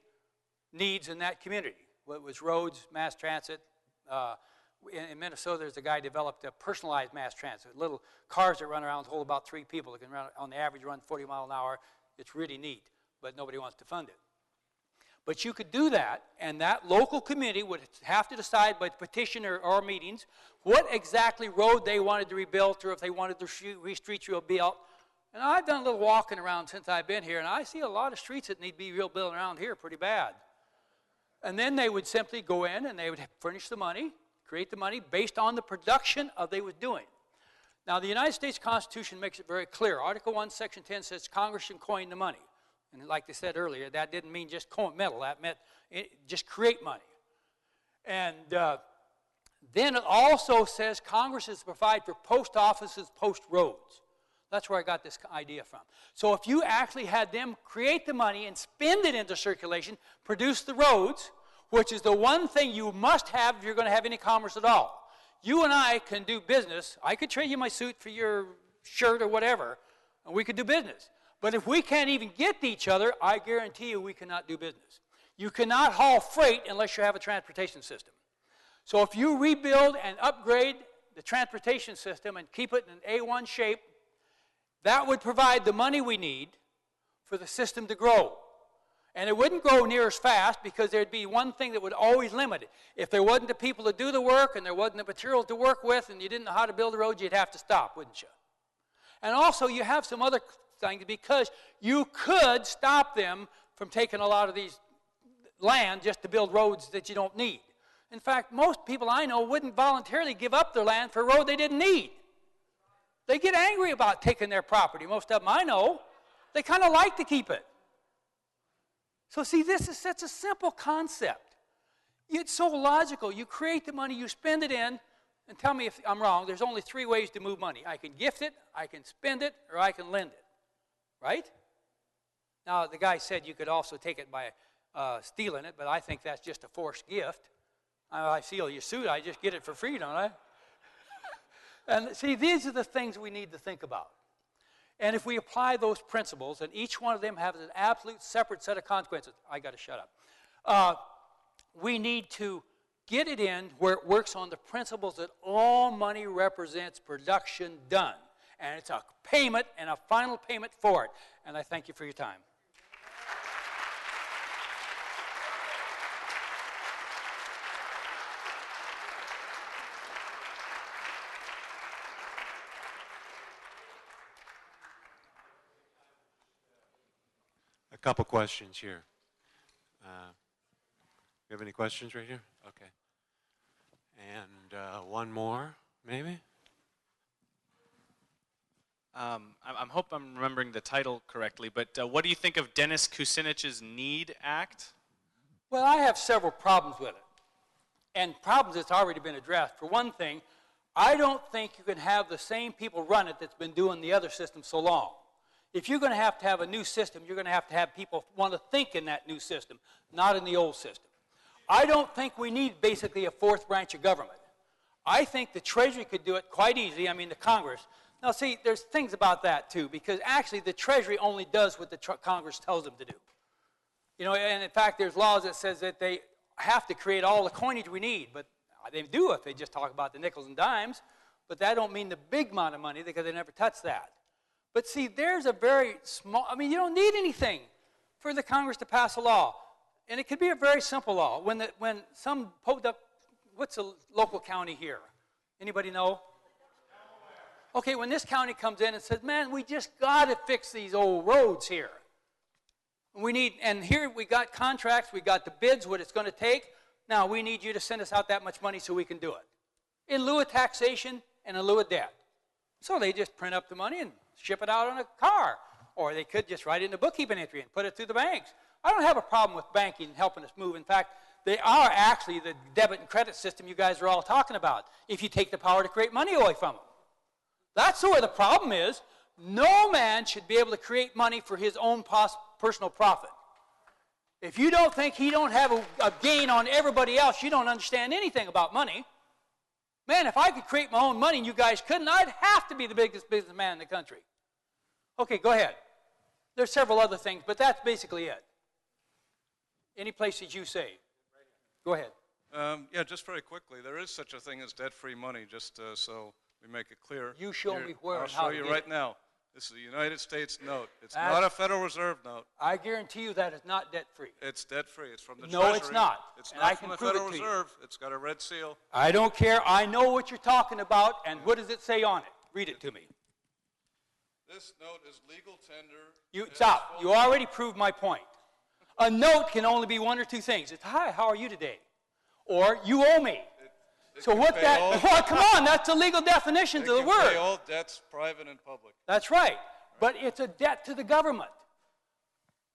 needs in that community. Whether it was roads, mass transit. In Minnesota, there's a guy developed a personalized mass transit. Little cars that run around hold about 3 people. That can run, on the average, run 40 miles an hour. It's really neat, but nobody wants to fund it. But you could do that, and that local committee would have to decide by petition or meetings what exactly road they wanted to rebuild or if they wanted the streets rebuilt. And I've done a little walking around since I've been here, and I see a lot of streets that need to be rebuilt around here pretty bad. And then they would simply go in and they would furnish the money, create the money based on the production of they was doing. Now, the United States Constitution makes it very clear. Article 1, Section 10 says Congress should coin the money. And like they said earlier, that didn't mean just coin metal. That meant just create money. And then it also says Congress is to provide for post offices, post roads. That's where I got this idea from. So if you actually had them create the money and spend it into circulation, produce the roads, which is the one thing you must have if you're going to have any commerce at all. You and I can do business. I could trade you my suit for your shirt or whatever, and we could do business. But if we can't even get to each other, I guarantee you we cannot do business. You cannot haul freight unless you have a transportation system. So if you rebuild and upgrade the transportation system and keep it in an A1 shape, that would provide the money we need for the system to grow. And it wouldn't grow near as fast because there'd be one thing that would always limit it. If there wasn't the people to do the work and there wasn't the materials to work with and you didn't know how to build the roads, you'd have to stop, wouldn't you? And also you have some other things because you could stop them from taking a lot of these land just to build roads that you don't need. In fact, most people I know wouldn't voluntarily give up their land for a road they didn't need. They get angry about taking their property. Most of them I know, they kind of like to keep it. So see, this is such a simple concept. It's so logical. You create the money, you spend it in, and tell me if I'm wrong. There's only 3 ways to move money. I can gift it, I can spend it, or I can lend it. Right? Now, the guy said you could also take it by stealing it, but I think that's just a forced gift. I steal your suit, I just get it for free, don't I? And see, these are the things we need to think about. And if we apply those principles, and each one of them has an absolute separate set of consequences, I got to shut up. We need to get it in where it works on the principles that all money represents production done. And it's a payment and a final payment for it. And I thank you for your time. A couple questions here. You have any questions right here? Okay. And one more, maybe? I hope I'm remembering the title correctly, but what do you think of Dennis Kucinich's NEED Act? Well, I have several problems with it. And problems that's already been addressed. For one thing, I don't think you can have the same people run it that's been doing the other system so long. If you're going to have a new system, you're going to have people want to think in that new system, not in the old system. I don't think we need basically a 4th branch of government. I think the Treasury could do it quite easy, the Congress. Now see, there's things about that too, because actually the Treasury only does what the Congress tells them to do. And in fact, there's laws that says that they have to create all the coinage we need, but they do if they just talk about the nickels and dimes, but that don't mean the big amount of money because they never touch that. But see, there's a very small, you don't need anything for the Congress to pass a law. And it could be a very simple law. When some poked up, what's a local county here? Anybody know? Okay, when this county comes in and says, man, we just got to fix these old roads here. And here we got contracts, we got the bids, what it's going to take. Now we need you to send us out that much money so we can do it. In lieu of taxation and in lieu of debt. So they just print up the money and ship it out on a car. Or they could just write it in a bookkeeping entry and put it through the banks. I don't have a problem with banking helping us move. In fact, they are actually the debit and credit system you guys are all talking about, if you take the power to create money away from them. That's where the problem is. No man should be able to create money for his own personal profit. If you don't think he don't have a gain on everybody else, you don't understand anything about money. Man, if I could create my own money and you guys couldn't, I'd have to be the biggest businessman in the country. Okay, go ahead. There's several other things, but that's basically it. Any places you say? Go ahead. Yeah, just very quickly. There is such a thing as debt-free money, just so we make it clear. You show me where I'll and how show to you get right it. now. This is a United States note. It's not a Federal Reserve note. I guarantee you that is not debt-free. It's debt-free. It's from the No, Treasury. it's not. It's And not I from can the prove it Federal to you. Reserve. It's got a red seal. I don't care. I know what you're talking about, and what does it say on it? Read it to me. This note is legal tender. You stop. You already proved my point. A note can only be one or two things. It's, hi, how are you today? Or, you owe me. So what that, well, come on, that's the legal definition to the They word. pay all debts, private and public. That's right. But it's a debt to the government.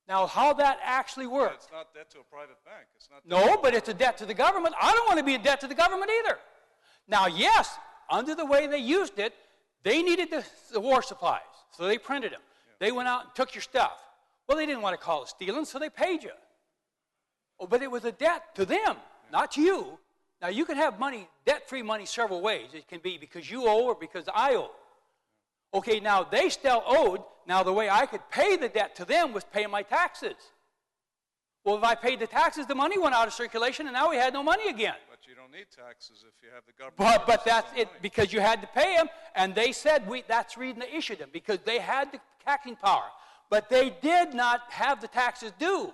Now, how that actually Yeah, works. it's not debt to a private bank. It's not. No, but it's a debt to the government. I don't want to be a debt to the government either. Now, yes, under the way they used it, they needed the war supplies, so they printed them. Yeah. They went out and took your stuff. Well, they didn't want to call it stealing, so they paid you. Oh, but it was a debt to them, not to you. Now, you can have money, debt-free money, several ways. It can be because you owe or because I owe. Okay, now they still owed. Now, the way I could pay the debt to them was paying my taxes. Well, if I paid the taxes, the money went out of circulation, and now we had no money again. But you don't need taxes if you have the government. But that's it, because you had to pay them, and they said that's the reason they issued them, because they had the taxing power. But they did not have the taxes due.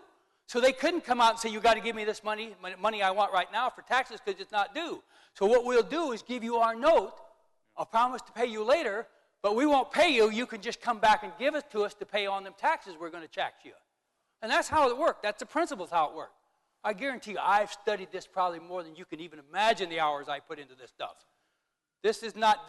So they couldn't come out and say, you got to give me this money I want right now for taxes because it's not due. So what we'll do is give you our note, a promise to pay you later, but we won't pay you. You can just come back and give it to us to pay on them taxes we're going to tax you. And that's how it worked. That's the principles how it worked. I guarantee you, I've studied this probably more than you can even imagine the hours I put into this stuff. This has not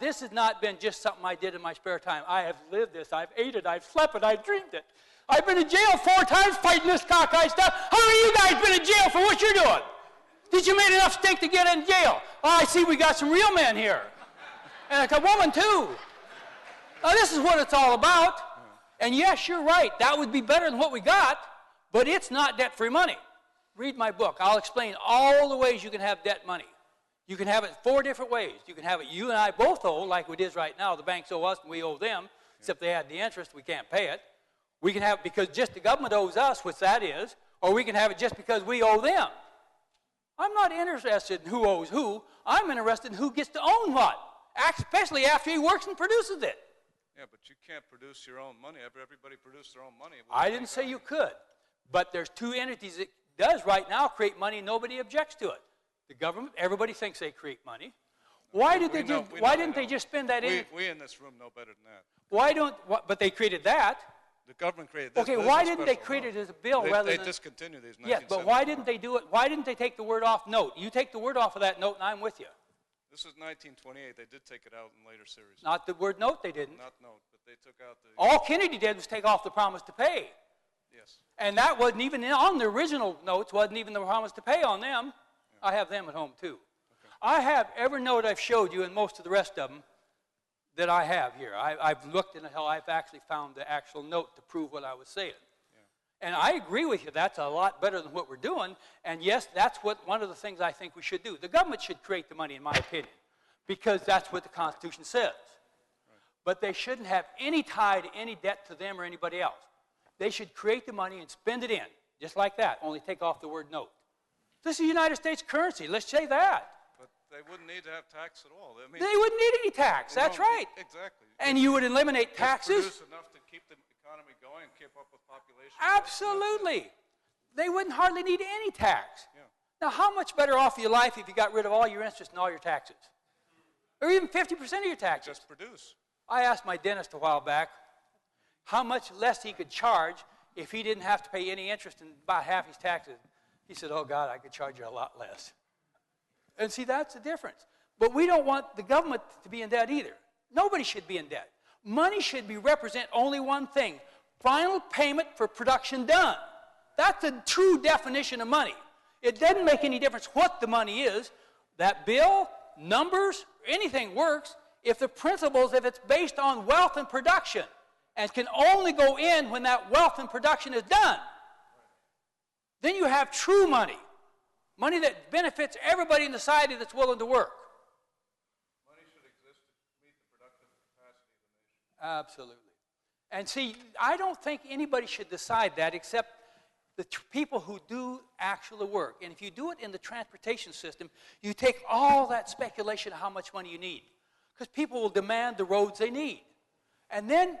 been just something I did in my spare time. I have lived this. I've ate it. I've slept it. I've dreamed it. I've been in jail 4 times fighting this cockeyed stuff. How many of you guys been in jail for what you're doing? Did you make enough stink to get in jail? Oh, I see we got some real men here. And a woman, too. Now, this is what it's all about. And yes, you're right. That would be better than what we got, but it's not debt-free money. Read my book. I'll explain all the ways you can have debt money. You can have it 4 different ways. You can have it you and I both owe, like it is right now. The banks owe us and we owe them, except they had the interest. We can't pay it. We can have it because just the government owes us, which that is, or we can have it just because we owe them. I'm not interested in who owes who. I'm interested in who gets to own what, especially after he works and produces it. Yeah, but you can't produce your own money. Everybody produces their own money. I didn't say you could, but there's 2 entities that does right now create money. Nobody objects to it. The government, everybody thinks they create money. Why didn't they just spend that in? We in this room know better than that. But they created that. The government created this. Okay, why didn't they create it as a bill rather than... They discontinued these. Yes, but why didn't they do it? Why didn't they take the word off note? You take the word off of that note and I'm with you. This is 1928. They did take it out in later series. Not the word note, they didn't. Not note, but they took out the... All Kennedy did was take off the promise to pay. Yes. And that wasn't even on the original notes, wasn't even the promise to pay on them. Yeah. I have them at home too. Okay. I have every note I've showed you and most of the rest of them that I have here. I've looked until I've actually found the actual note to prove what I was saying. Yeah. And I agree with you. That's a lot better than what we're doing. And yes, that's one of the things I think we should do. The government should create the money, in my opinion, because that's what the Constitution says. Right. But they shouldn't have any tie to any debt to them or anybody else. They should create the money and spend it in, just like that, only take off the word note. This is the United States currency. Let's say that. But they wouldn't need to have tax at all. I mean, they wouldn't need any tax. That's right. Exactly. And you would eliminate taxes. Produce enough to keep the economy going and keep up with population. Absolutely. They wouldn't hardly need any tax. Yeah. Now, how much better off your life if you got rid of all your interest and all your taxes? Or even 50% of your taxes. Just produce. I asked my dentist a while back how much less he could charge if he didn't have to pay any interest in about half his taxes. He said, oh, God, I could charge you a lot less. And see, that's the difference. But we don't want the government to be in debt either. Nobody should be in debt. Money should represent only one thing, final payment for production done. That's the true definition of money. It doesn't make any difference what the money is. That bill, numbers, anything works if it's based on wealth and production and can only go in when that wealth and production is done. Then you have true money. Money that benefits everybody in society that's willing to work. Money should exist to meet the productive capacity of the nation. Absolutely. And see, I don't think anybody should decide that except the people who do actual work. And if you do it in the transportation system, you take all that speculation of how much money you need. Because people will demand the roads they need. And then,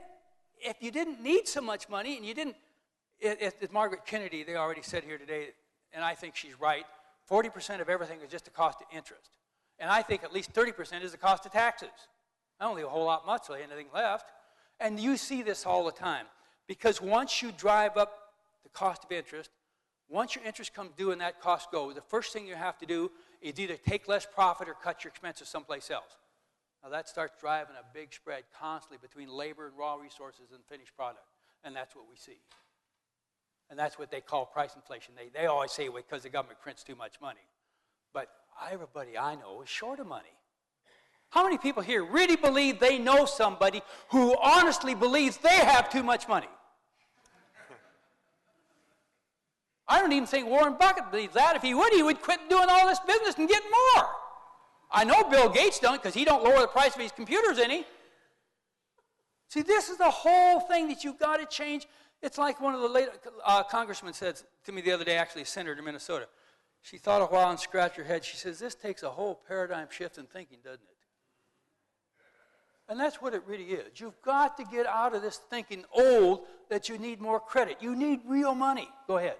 if you didn't need so much money, and you didn't, as Margaret Kennedy, they already said here today, and I think she's right, 40% of everything is just the cost of interest. And I think at least 30% is the cost of taxes. I don't leave a whole lot much, so anything left. And you see this all the time. Because once you drive up the cost of interest, once your interest comes due and that cost goes, the first thing you have to do is either take less profit or cut your expenses someplace else. Now that starts driving a big spread constantly between labor and raw resources and finished product. And that's what we see. And that's what they call price inflation. They always say, well, because the government prints too much money. But everybody I know is short of money. How many people here really believe they know somebody who honestly believes they have too much money? I don't even think Warren Buffett believes that. If he would quit doing all this business and get more. I know Bill Gates don't, because he don't lower the price of his computers any. See, this is the whole thing that you've got to change. It's like one of the late congressmen said to me the other day, actually a senator in Minnesota. She thought a while and scratched her head. She says, this takes a whole paradigm shift in thinking, doesn't it? And that's what it really is. You've got to get out of this thinking old that you need more credit. You need real money. Go ahead.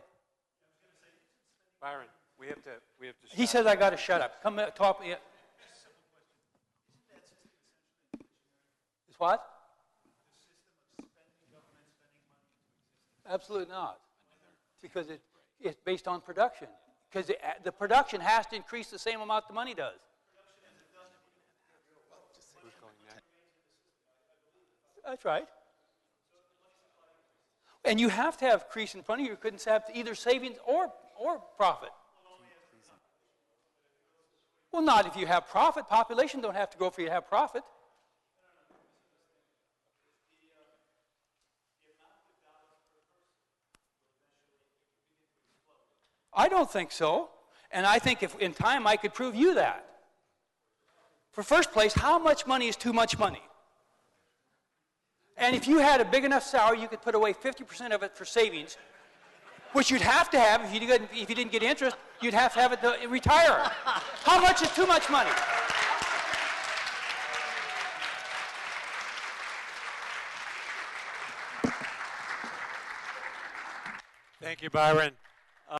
Byron, we have to He says I got to shut up. Come talk me. Is what? Absolutely not. Because it's based on production. Because the production has to increase the same amount the money does. That's right. And you have to have increase in front of you. You couldn't have either savings or profit. Well, not if you have profit. Population don't have to grow for you to have profit. I don't think so. And I think if in time I could prove you that. For first place, how much money is too much money? And if you had a big enough salary, you could put away 50% of it for savings, which you'd have to have if you didn't get interest. You'd have to have it to retire. How much is too much money? Thank you, Byron.